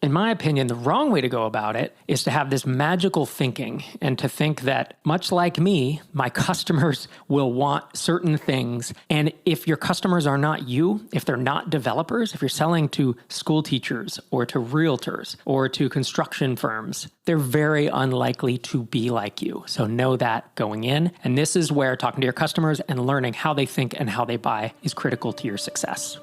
In my opinion, the wrong way to go about it is to have this magical thinking and to think that, much like me, my customers will want certain things. And if your customers are not you, if they're not developers, if you're selling to school teachers or to realtors or to construction firms, they're very unlikely to be like you. So know that going in. And this is where talking to your customers and learning how they think and how they buy is critical to your success.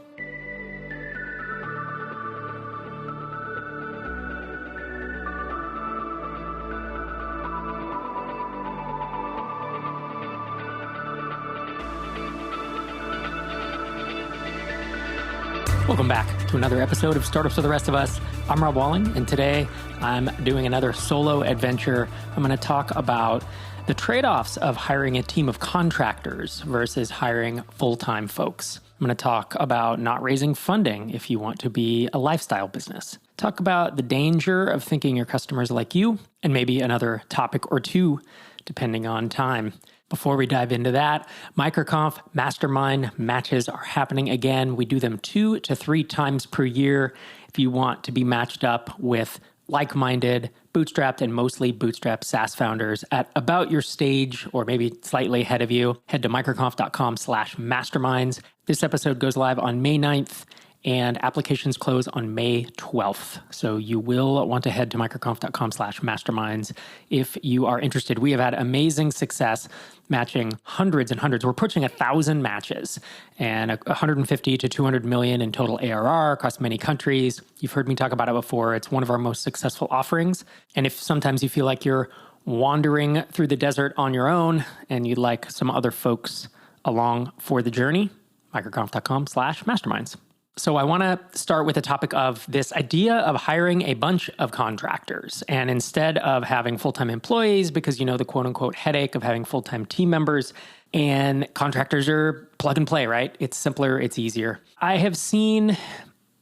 Welcome back to another episode of Startups for the Rest of Us. I'm Rob Walling, and today I'm doing another solo adventure. I'm going to talk about the trade-offs of hiring a team of contractors versus hiring full-time folks. I'm going to talk about not raising funding if you want to be a lifestyle business. Talk about the danger of thinking your customers like you, and maybe another topic or two, depending on time. Before we dive into that, MicroConf Mastermind matches are happening again. We do them 2 to 3 times per year. If you want to be matched up with like-minded, bootstrapped, and mostly bootstrapped SaaS founders at about your stage or maybe slightly ahead of you, head to microconf.com/masterminds. This episode goes live on May 9th. And applications close on May 12th. So you will want to head to microconf.com/masterminds if you are interested. We have had amazing success matching hundreds and hundreds. We're pushing 1,000 matches and 150 to 200 million in total ARR across many countries. You've heard me talk about it before. It's one of our most successful offerings. And if sometimes you feel like you're wandering through the desert on your own and you'd like some other folks along for the journey, microconf.com/masterminds. So I want to start with the topic of this idea of hiring a bunch of contractors. And instead of having full-time employees, because you know the quote-unquote headache of having full-time team members, and contractors are plug and play, right? It's simpler, it's easier. I have seen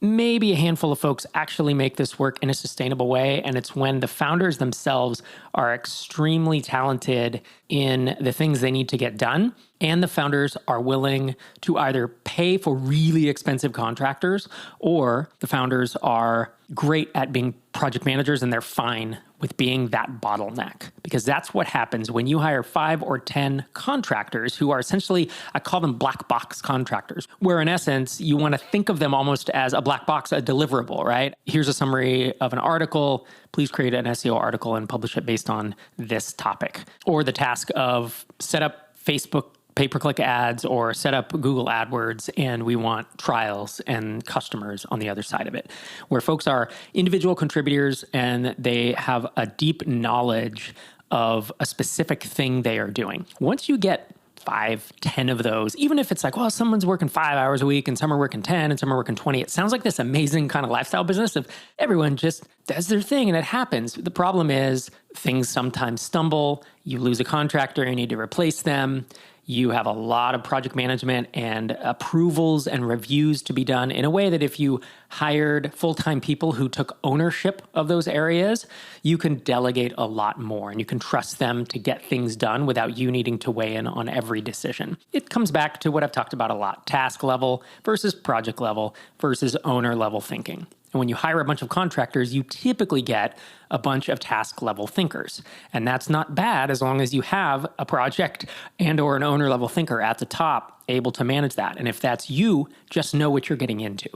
maybe a handful of folks actually make this work in a sustainable way. And it's when the founders themselves are extremely talented in the things they need to get done. And the founders are willing to either pay for really expensive contractors, or the founders are great at being project managers and they're fine with being that bottleneck. Because that's what happens when you hire 5 or 10 contractors who are essentially, I call them black box contractors, where in essence, you want to think of them almost as a black box, a deliverable, right? Here's a summary of an article. Please create an SEO article and publish it based on this topic. Or the task of set up Facebook pay-per-click ads or set up Google AdWords, and we want trials and customers on the other side of it, where folks are individual contributors and they have a deep knowledge of a specific thing they are doing. Once you get 5, 10 of those, even if it's like, well, someone's working 5 hours a week and some are working 10 and some are working 20, it sounds like this amazing kind of lifestyle business of everyone just does their thing and it happens. The problem is things sometimes stumble. You lose a contractor, you need to replace them. You have a lot of project management and approvals and reviews to be done in a way that if you hired full-time people who took ownership of those areas, you can delegate a lot more and you can trust them to get things done without you needing to weigh in on every decision. It comes back to what I've talked about a lot, task level versus project level versus owner level thinking. And when you hire a bunch of contractors, you typically get a bunch of task-level thinkers. And that's not bad as long as you have a project and or an owner-level thinker at the top able to manage that. And if that's you, just know what you're getting into.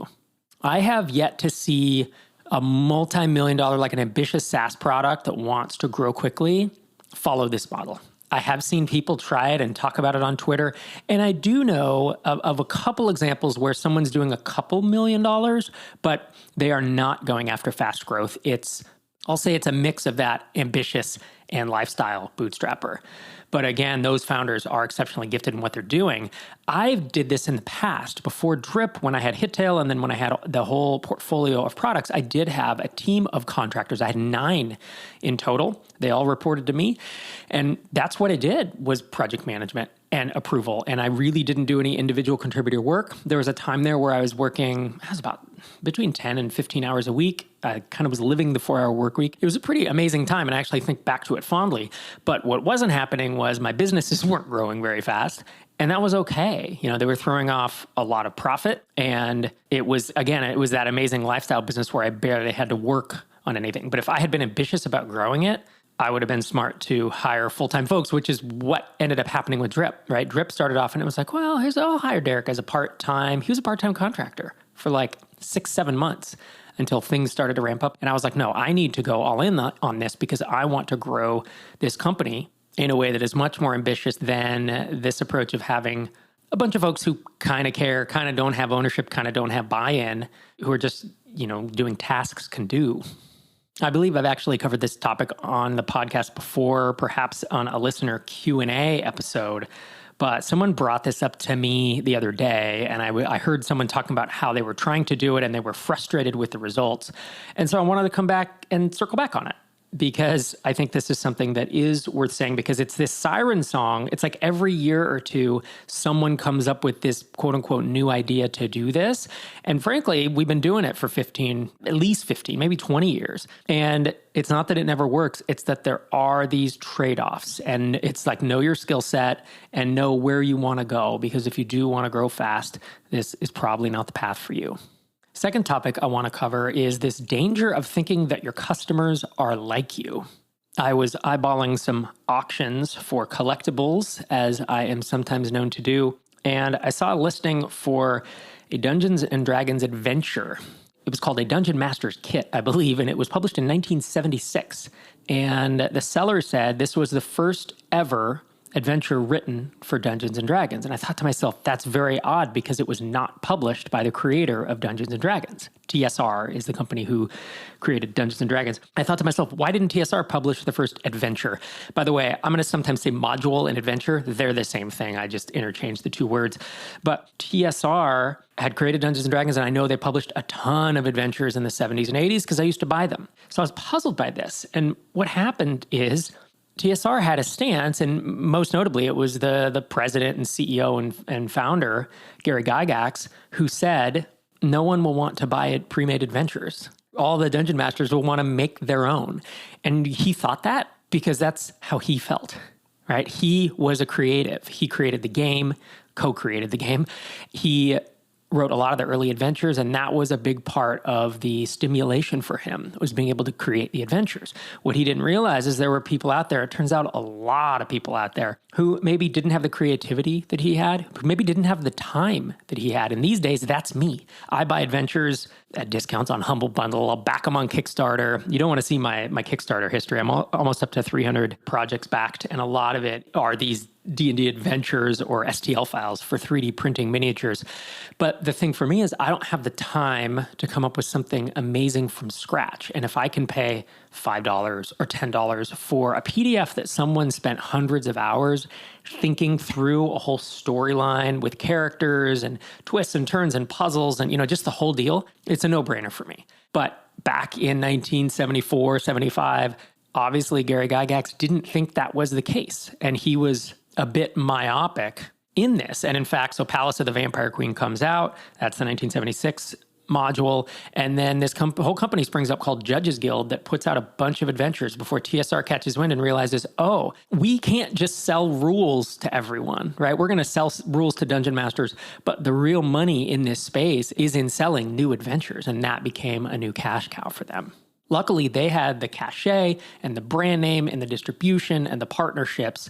I have yet to see a multi-million-dollar, like an ambitious SaaS product that wants to grow quickly, follow this model. I have seen people try it and talk about it on Twitter. And I do know of a couple examples where someone's doing a couple $1 million, but they are not going after fast growth. I'll say it's a mix of that ambitious and lifestyle bootstrapper. But again, those founders are exceptionally gifted in what they're doing. I did this in the past. Before Drip, when I had Hittail, and then when I had the whole portfolio of products, I did have a team of contractors. I had 9 in total. They all reported to me. And that's what I did, was project management and approval. And I really didn't do any individual contributor work. There was a time there where I was working, I was about between 10 and 15 hours a week. I kind of was living the 4-hour work week. It was a pretty amazing time, and I actually think back to it fondly. But what wasn't happening was my businesses weren't growing very fast, And that was okay. They were throwing off a lot of profit. And it was that amazing lifestyle business where I barely had to work on anything. But if I had been ambitious about growing it, I would have been smart to hire full-time folks, which is what ended up happening with Drip, right? Drip started off and it was like, well, I'll hire Derek as a part-time. He was a part-time contractor for like 6-7 months until things started to ramp up. And I was like, no, I need to go all in on this because I want to grow this company in a way that is much more ambitious than this approach of having a bunch of folks who kind of care, kind of don't have ownership, kind of don't have buy-in, who are just, doing tasks can do. I believe I've actually covered this topic on the podcast before, perhaps on a listener Q&A episode, but someone brought this up to me the other day, and I heard someone talking about how they were trying to do it and they were frustrated with the results. And so I wanted to come back and circle back on it, because I think this is something that is worth saying, because it's this siren song. It's like every year or two, someone comes up with this quote unquote new idea to do this. And frankly, we've been doing it for at least 15, maybe 20 years. And it's not that it never works. It's that there are these trade-offs, and it's like know your skill set and know where you want to go, because if you do want to grow fast, this is probably not the path for you. Second topic I want to cover is this danger of thinking that your customers are like you. I was eyeballing some auctions for collectibles, as I am sometimes known to do, and I saw a listing for a Dungeons & Dragons adventure. It was called a Dungeon Master's Kit, I believe, and it was published in 1976. And the seller said this was the first ever adventure written for Dungeons & Dragons. And I thought to myself, that's very odd because it was not published by the creator of Dungeons & Dragons. TSR is the company who created Dungeons & Dragons. I thought to myself, why didn't TSR publish the first adventure? By the way, I'm going to sometimes say module and adventure. They're the same thing. I just interchanged the two words. But TSR had created Dungeons & Dragons, and I know they published a ton of adventures in the 70s and 80s because I used to buy them. So I was puzzled by this. And what happened is TSR had a stance, and most notably, it was the president and CEO and founder, Gary Gygax, who said, no one will want to buy pre-made adventures. All the dungeon masters will want to make their own. And he thought that because that's how he felt, right? He was a creative. He created the game, co-created the game. He wrote a lot of the early adventures, and that was a big part of the stimulation for him, was being able to create the adventures. What he didn't realize is there were people out there, it turns out a lot of people out there, who maybe didn't have the creativity that he had, who maybe didn't have the time that he had. And these days, that's me. I buy adventures at discounts on Humble Bundle. I'll back them on Kickstarter. You don't want to see my Kickstarter history. I'm almost up to 300 projects backed, and a lot of it are these D&D adventures or STL files for 3D printing miniatures. But the thing for me is I don't have the time to come up with something amazing from scratch. And if I can pay $5 or $10 for a PDF that someone spent hundreds of hours thinking through a whole storyline with characters and twists and turns and puzzles and, just the whole deal, it's a no-brainer for me. But back in 1974, 75, obviously Gary Gygax didn't think that was the case. And he was a bit myopic in this. And in fact, so Palace of the Vampire Queen comes out. That's the 1976 module. And then this whole company springs up called Judges Guild that puts out a bunch of adventures before TSR catches wind and realizes, oh, we can't just sell rules to everyone, right? We're going to sell rules to dungeon masters, but the real money in this space is in selling new adventures. And that became a new cash cow for them. Luckily, they had the cachet and the brand name and the distribution and the partnerships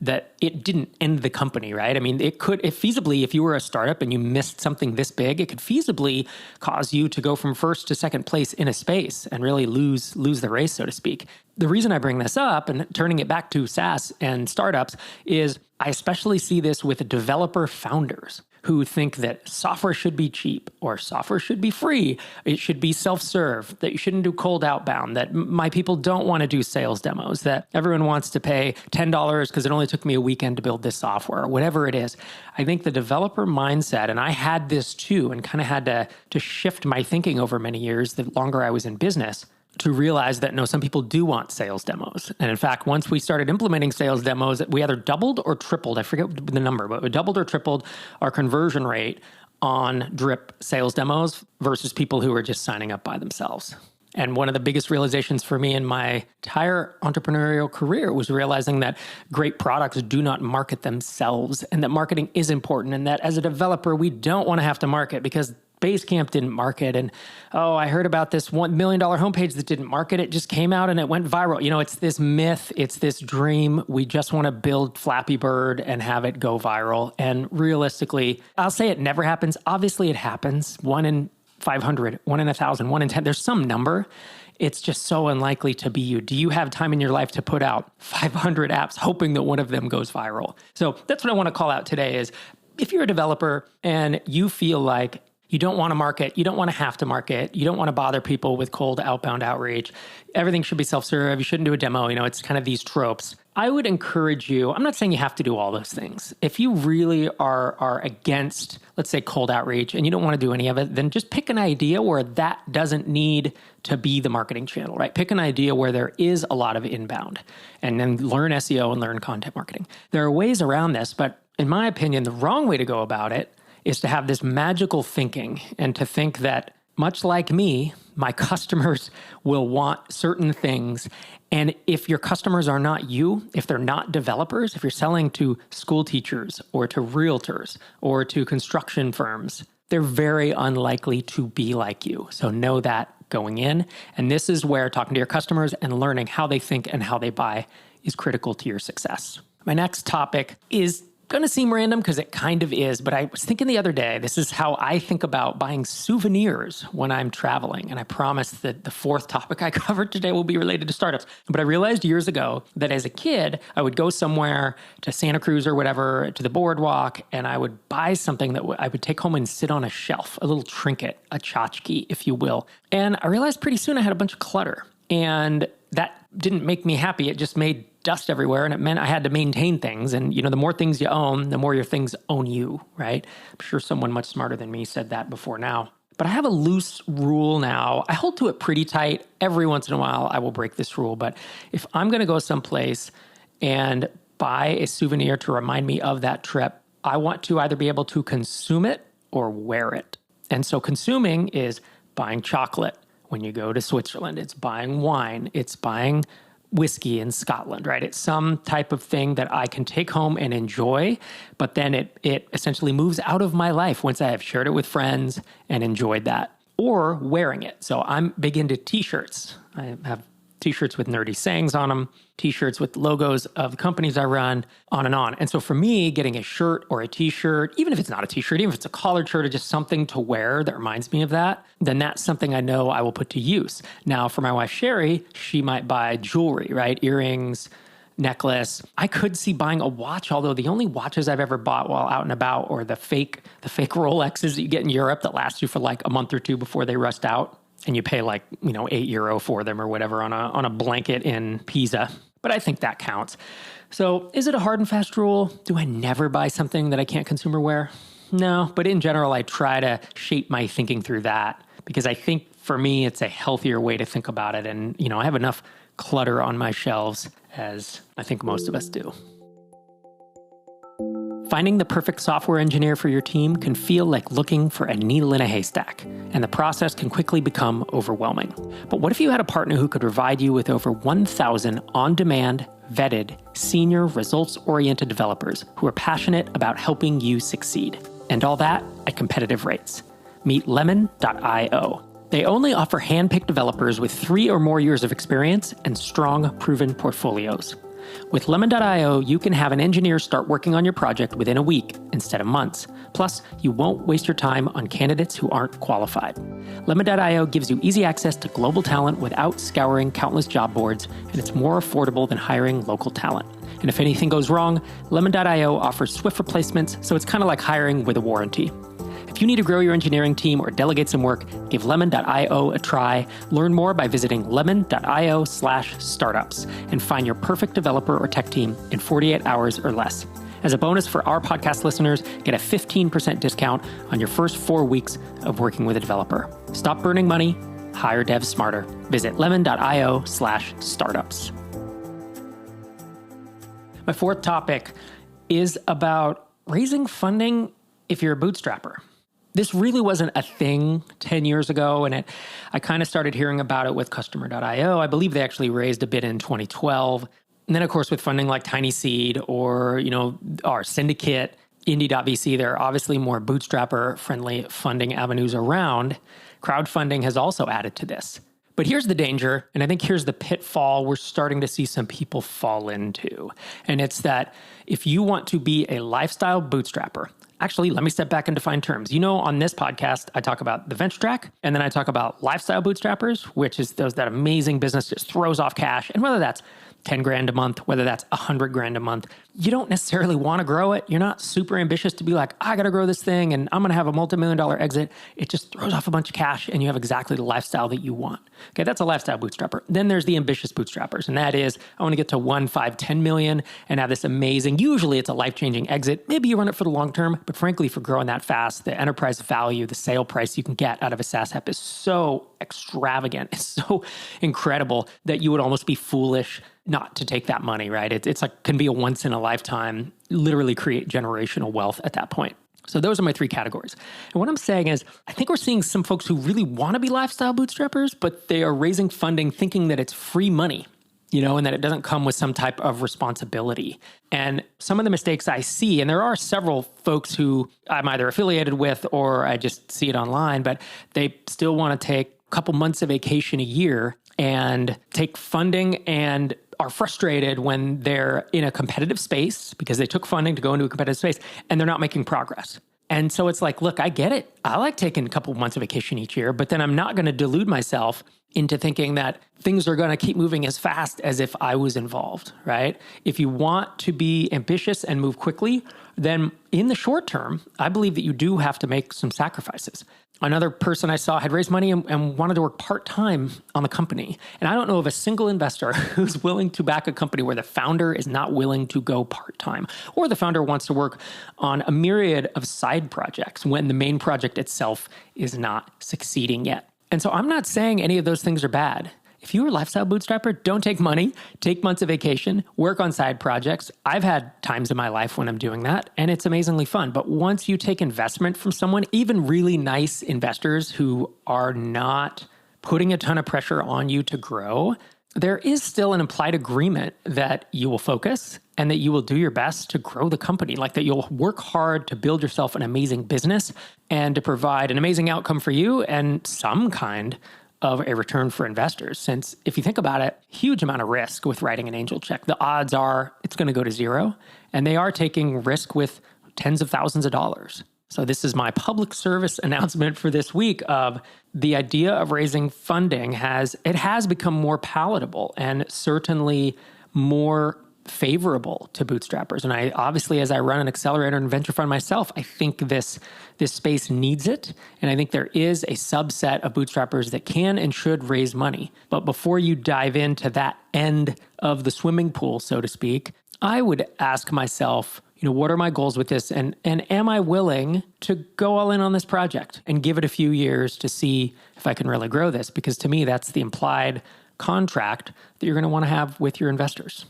that it didn't end the company, right? I mean, it could, if feasibly, if you were a startup and you missed something this big, it could feasibly cause you to go from first to second place in a space and really lose the race, so to speak. The reason I bring this up and turning it back to SaaS and startups is I especially see this with developer founders who think that software should be cheap or software should be free. It should be self-serve, that you shouldn't do cold outbound, that my people don't want to do sales demos, that everyone wants to pay $10 because it only took me a weekend to build this software, or whatever it is. I think the developer mindset, and I had this too, and kind of had to shift my thinking over many years, the longer I was in business, to realize that no, some people do want sales demos. And in fact, once we started implementing sales demos, we either doubled or tripled, I forget the number, but we doubled or tripled our conversion rate on Drip sales demos versus people who were just signing up by themselves. And one of the biggest realizations for me in my entire entrepreneurial career was realizing that great products do not market themselves, and that marketing is important, and that as a developer, we don't want to have to market because Basecamp didn't market. And, I heard about this $1 million homepage that didn't market. It just came out and it went viral. It's this myth. It's this dream. We just want to build Flappy Bird and have it go viral. And realistically, I'll say it never happens. Obviously, it happens. 1 in 500, 1 in 1,000, 1 in 10. There's some number. It's just so unlikely to be you. Do you have time in your life to put out 500 apps hoping that one of them goes viral? So that's what I want to call out today is if you're a developer and you feel like you don't want to market, you don't want to have to market, you don't want to bother people with cold outbound outreach, everything should be self-serve, you shouldn't do a demo, it's kind of these tropes. I would encourage you, I'm not saying you have to do all those things. If you really are against, let's say, cold outreach and you don't want to do any of it, then just pick an idea where that doesn't need to be the marketing channel, right? Pick an idea where there is a lot of inbound and then learn SEO and learn content marketing. There are ways around this, but in my opinion, the wrong way to go about it is to have this magical thinking and to think that, much like me, my customers will want certain things. And if your customers are not you, if they're not developers, if you're selling to school teachers or to realtors or to construction firms, they're very unlikely to be like you. So know that going in. And this is where talking to your customers and learning how they think and how they buy is critical to your success. My next topic is going to seem random because it kind of is, but I was thinking the other day, this is how I think about buying souvenirs when I'm traveling. And I promise that the fourth topic I covered today will be related to startups. But I realized years ago that as a kid, I would go somewhere to Santa Cruz or whatever, to the boardwalk, and I would buy something that I would take home and sit on a shelf, a little trinket, a tchotchke, if you will. And I realized pretty soon I had a bunch of clutter. And that didn't make me happy. It just made dust everywhere, and it meant I had to maintain things. And, the more things you own, the more your things own you, right? I'm sure someone much smarter than me said that before now. But I have a loose rule now. I hold to it pretty tight. Every once in a while, I will break this rule. But if I'm going to go someplace and buy a souvenir to remind me of that trip, I want to either be able to consume it or wear it. And so consuming is buying chocolate. When you go to Switzerland, it's buying wine, it's buying whiskey in Scotland, right? It's some type of thing that I can take home and enjoy, but then it essentially moves out of my life once I have shared it with friends and enjoyed that, or wearing it. So I'm big into t-shirts. I have t-shirts with nerdy sayings on them, t-shirts with logos of the companies I run, on and on. And so for me, getting a shirt or a t-shirt, even if it's not a t-shirt, even if it's a collared shirt or just something to wear that reminds me of that, then that's something I know I will put to use. Now, for my wife, Sherry, she might buy jewelry, right? Earrings, necklace. I could see buying a watch, although the only watches I've ever bought while out and about are the fake Rolexes that you get in Europe that last you for like a month or two before they rust out. And you pay like, €8 for them or whatever on a blanket in Pisa. But I think that counts. So is it a hard and fast rule? Do I never buy something that I can't consume or wear? No, but in general, I try to shape my thinking through that because I think for me, it's a healthier way to think about it. And, I have enough clutter on my shelves as I think most of us do. Finding the perfect software engineer for your team can feel like looking for a needle in a haystack, and the process can quickly become overwhelming. But what if you had a partner who could provide you with over 1,000 on-demand, vetted, senior, results-oriented developers who are passionate about helping you succeed? And all that at competitive rates. Meet Lemon.io. They only offer hand-picked developers with 3 or more years of experience and strong, proven portfolios. With Lemon.io, you can have an engineer start working on your project within a week instead of months. Plus, you won't waste your time on candidates who aren't qualified. Lemon.io gives you easy access to global talent without scouring countless job boards, and it's more affordable than hiring local talent. And if anything goes wrong, Lemon.io offers swift replacements, so it's kind of like hiring with a warranty. If you need to grow your engineering team or delegate some work, give Lemon.io a try. Learn more by visiting lemon.io/startups and find your perfect developer or tech team in 48 hours or less. As a bonus for our podcast listeners, get a 15% discount on your first 4 weeks of working with a developer. Stop burning money, hire devs smarter. Visit lemon.io/startups. My fourth topic is about raising funding if you're a bootstrapper. This really wasn't a thing 10 years ago, and I kind of started hearing about it with Customer.io. I believe they actually raised a bit in 2012. And then, of course, with funding like Tiny Seed or, our syndicate, Indie.vc, there are obviously more bootstrapper-friendly funding avenues around. Crowdfunding has also added to this. But here's the danger, and I think here's the pitfall we're starting to see some people fall into. And it's that if you want to be a lifestyle bootstrapper, actually, let me step back and define terms. On this podcast, I talk about the venture track, and then I talk about lifestyle bootstrappers, which is that amazing business just throws off cash. And whether that's 10 grand a month, whether that's 100 grand a month, you don't necessarily want to grow it. You're not super ambitious to be like, I got to grow this thing and I'm going to have a multi-million-dollar exit. It just throws off a bunch of cash and you have exactly the lifestyle that you want. Okay, that's a lifestyle bootstrapper. Then there's the ambitious bootstrappers. And that is, I want to get to 1, 5, 10 million and have this amazing, usually it's a life-changing exit. Maybe you run it for the long term, but frankly, for growing that fast, the enterprise value, the sale price you can get out of a SaaS app is so extravagant. It's so incredible that you would almost be foolish not to take that money, right? It's like, can be a once in a lifetime, literally create generational wealth at that point. So those are my 3 categories. And what I'm saying is, I think we're seeing some folks who really want to be lifestyle bootstrappers, but they are raising funding thinking that it's free money, and that it doesn't come with some type of responsibility. And some of the mistakes I see, and there are several folks who I'm either affiliated with or I just see it online, but they still want to take a couple months of vacation a year and take funding and are frustrated when they're in a competitive space because they took funding to go into a competitive space and they're not making progress. And so it's like, look, I get it. I like taking a couple months of vacation each year, but then I'm not going to delude myself into thinking that things are going to keep moving as fast as if I was involved, right? If you want to be ambitious and move quickly, then in the short term, I believe that you do have to make some sacrifices. Another person I saw had raised money and wanted to work part-time on the company. And I don't know of a single investor who's willing to back a company where the founder is not willing to go part-time, or the founder wants to work on a myriad of side projects when the main project itself is not succeeding yet. And so I'm not saying any of those things are bad. If you're a lifestyle bootstrapper, don't take money, take months of vacation, work on side projects. I've had times in my life when I'm doing that, and it's amazingly fun. But once you take investment from someone, even really nice investors who are not putting a ton of pressure on you to grow, there is still an implied agreement that you will focus and that you will do your best to grow the company, like that you'll work hard to build yourself an amazing business and to provide an amazing outcome for you and some kind of a return for investors. Since if you think about it, huge amount of risk with writing an angel check. The odds are it's going to go to zero, and they are taking risk with tens of thousands of dollars. So this is my public service announcement for this week of the idea of raising funding has become more palatable and certainly more favorable to bootstrappers. And I obviously, as I run an accelerator and venture fund myself, I think this space needs it. And I think there is a subset of bootstrappers that can and should raise money. But before you dive into that end of the swimming pool, so to speak, I would ask myself, what are my goals with this? And am I willing to go all in on this project and give it a few years to see if I can really grow this? Because to me, that's the implied contract that you're going to want to have with your investors.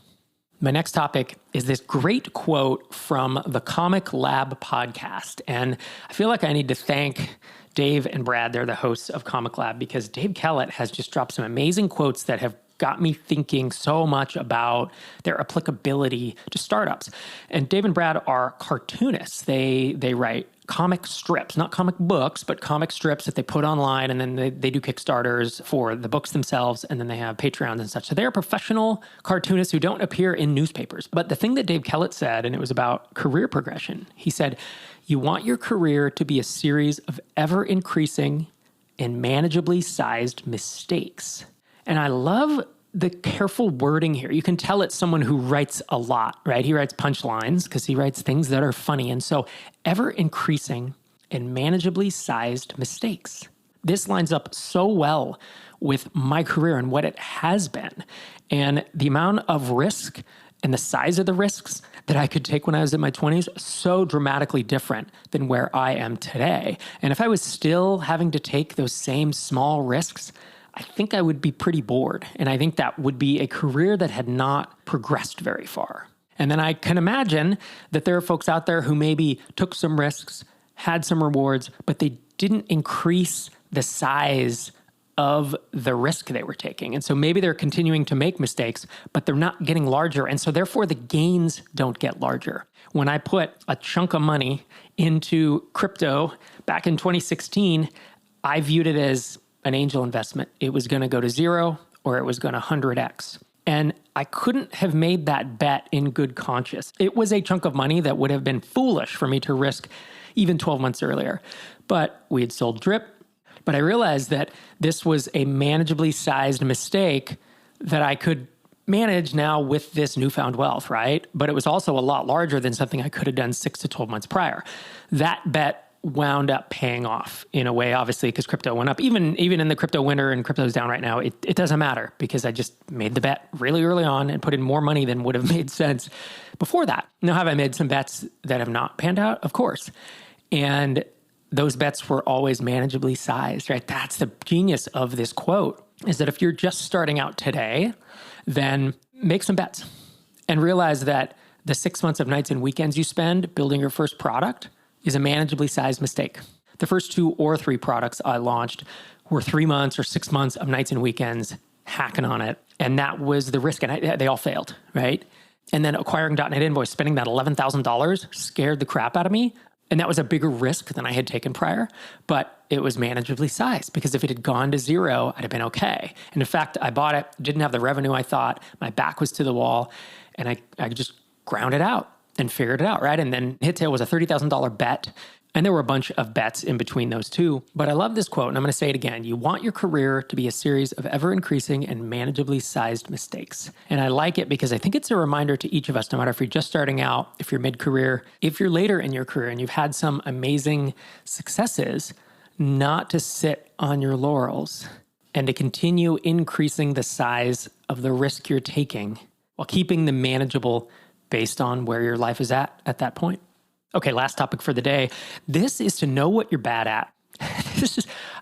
My next topic is this great quote from the Comic Lab podcast. And I feel like I need to thank Dave and Brad. They're the hosts of Comic Lab because Dave Kellett has just dropped some amazing quotes that have got me thinking so much about their applicability to startups. And Dave and Brad are cartoonists. They write comic strips, not comic books, but comic strips that they put online, and then they do Kickstarters for the books themselves, and then they have Patreons and such. So they're professional cartoonists who don't appear in newspapers. But the thing that Dave Kellett said, and it was about career progression, he said, you want your career to be a series of ever-increasing and manageably sized mistakes. And I love the careful wording here. You can tell it's someone who writes a lot, right? He writes punchlines because he writes things that are funny. And so ever increasing and manageably sized mistakes. This lines up so well with my career and what it has been. And the amount of risk and the size of the risks that I could take when I was in my 20s, so dramatically different than where I am today. And if I was still having to take those same small risks, I think I would be pretty bored. And I think that would be a career that had not progressed very far. And then I can imagine that there are folks out there who maybe took some risks, had some rewards, but they didn't increase the size of the risk they were taking. And so maybe they're continuing to make mistakes, but they're not getting larger. And so therefore the gains don't get larger. When I put a chunk of money into crypto back in 2016, I viewed it as an angel investment. It was going to go to zero or it was going to 100x. And I couldn't have made that bet in good conscience. It was a chunk of money that would have been foolish for me to risk even 12 months earlier. But we had sold Drip. But I realized that this was a manageably sized mistake that I could manage now with this newfound wealth, right? But it was also a lot larger than something I could have done 6 to 12 months prior. That bet wound up paying off in a way, obviously, because crypto went up. Even in the crypto winter and crypto's down right now, it doesn't matter because I just made the bet really early on and put in more money than would have made sense before that. Now, have I made some bets that have not panned out? Of course. And those bets were always manageably sized, right? That's the genius of this quote, is that if you're just starting out today, then make some bets and realize that the 6 months of nights and weekends you spend building your first product is a manageably sized mistake. The first 2 or 3 products I launched were 3 months or 6 months of nights and weekends hacking on it. And that was the risk. And they all failed, right? And then acquiring .NET Invoice, spending that $11,000 scared the crap out of me. And that was a bigger risk than I had taken prior, but it was manageably sized because if it had gone to zero, I'd have been okay. And in fact, I bought it, didn't have the revenue I thought, my back was to the wall, and I just ground it out and figured it out, right? And then Hittail was a $30,000 bet. And there were a bunch of bets in between those two. But I love this quote, and I'm going to say it again. You want your career to be a series of ever-increasing and manageably sized mistakes. And I like it because I think it's a reminder to each of us, no matter if you're just starting out, if you're mid-career, if you're later in your career and you've had some amazing successes, not to sit on your laurels and to continue increasing the size of the risk you're taking while keeping them manageable based on where your life is at that point. Okay, last topic for the day. This is to know what you're bad at.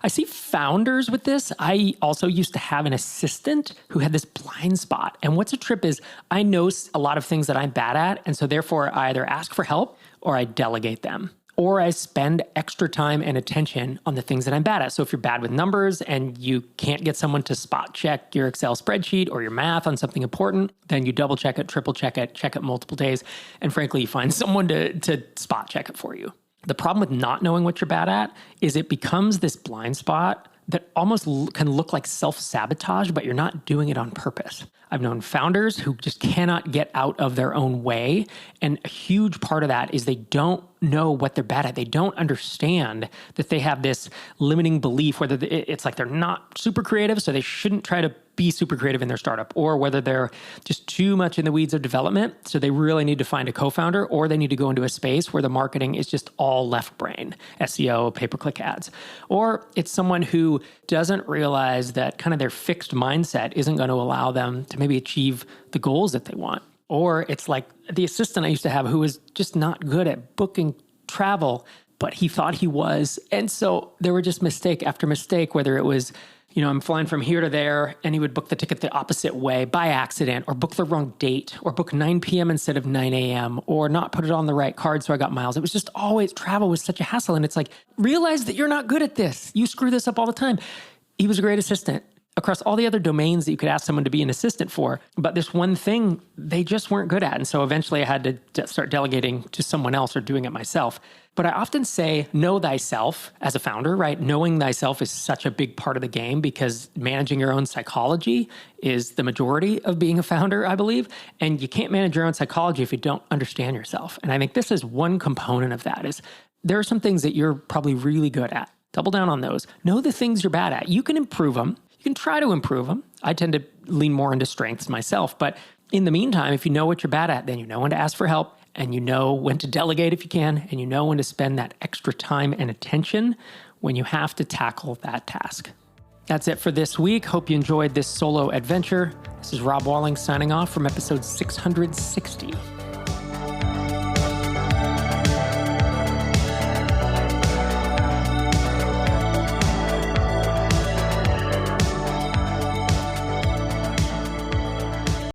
I see founders with this. I also used to have an assistant who had this blind spot. And what's a trip is I know a lot of things that I'm bad at. And so therefore I either ask for help or I delegate them. Or I spend extra time and attention on the things that I'm bad at. So if you're bad with numbers and you can't get someone to spot check your Excel spreadsheet or your math on something important, then you double check it, triple check it multiple days. And frankly, you find someone to spot check it for you. The problem with not knowing what you're bad at is it becomes this blind spot that almost can look like self-sabotage, but you're not doing it on purpose. I've known founders who just cannot get out of their own way. And a huge part of that is they don't know what they're bad at. They don't understand that they have this limiting belief, whether it's like they're not super creative, so they shouldn't try to be super creative in their startup, or whether they're just too much in the weeds of development, so they really need to find a co-founder, or they need to go into a space where the marketing is just all left brain, SEO, pay-per-click ads. Or it's someone who doesn't realize that kind of their fixed mindset isn't going to allow them to maybe achieve the goals that they want. Or it's like the assistant I used to have who was just not good at booking travel, but he thought he was. And so there were just mistake after mistake, whether it was, I'm flying from here to there, and he would book the ticket the opposite way by accident, or book the wrong date, or book 9 p.m. instead of 9 a.m., or not put it on the right card so I got miles. It was just always, travel was such a hassle. And it's like, realize that you're not good at this. You screw this up all the time. He was a great assistant across all the other domains that you could ask someone to be an assistant for. But this one thing, they just weren't good at. And so eventually I had to start delegating to someone else or doing it myself. But I often say, know thyself as a founder, right? Knowing thyself is such a big part of the game because managing your own psychology is the majority of being a founder, I believe. And you can't manage your own psychology if you don't understand yourself. And I think this is one component of that is there are some things that you're probably really good at. Double down on those. Know the things you're bad at. You can improve them. You can try to improve them. I tend to lean more into strengths myself. But in the meantime, if you know what you're bad at, then you know when to ask for help, and you know when to delegate if you can, and you know when to spend that extra time and attention when you have to tackle that task. That's it for this week. Hope you enjoyed this solo adventure. This is Rob Walling signing off from episode 660.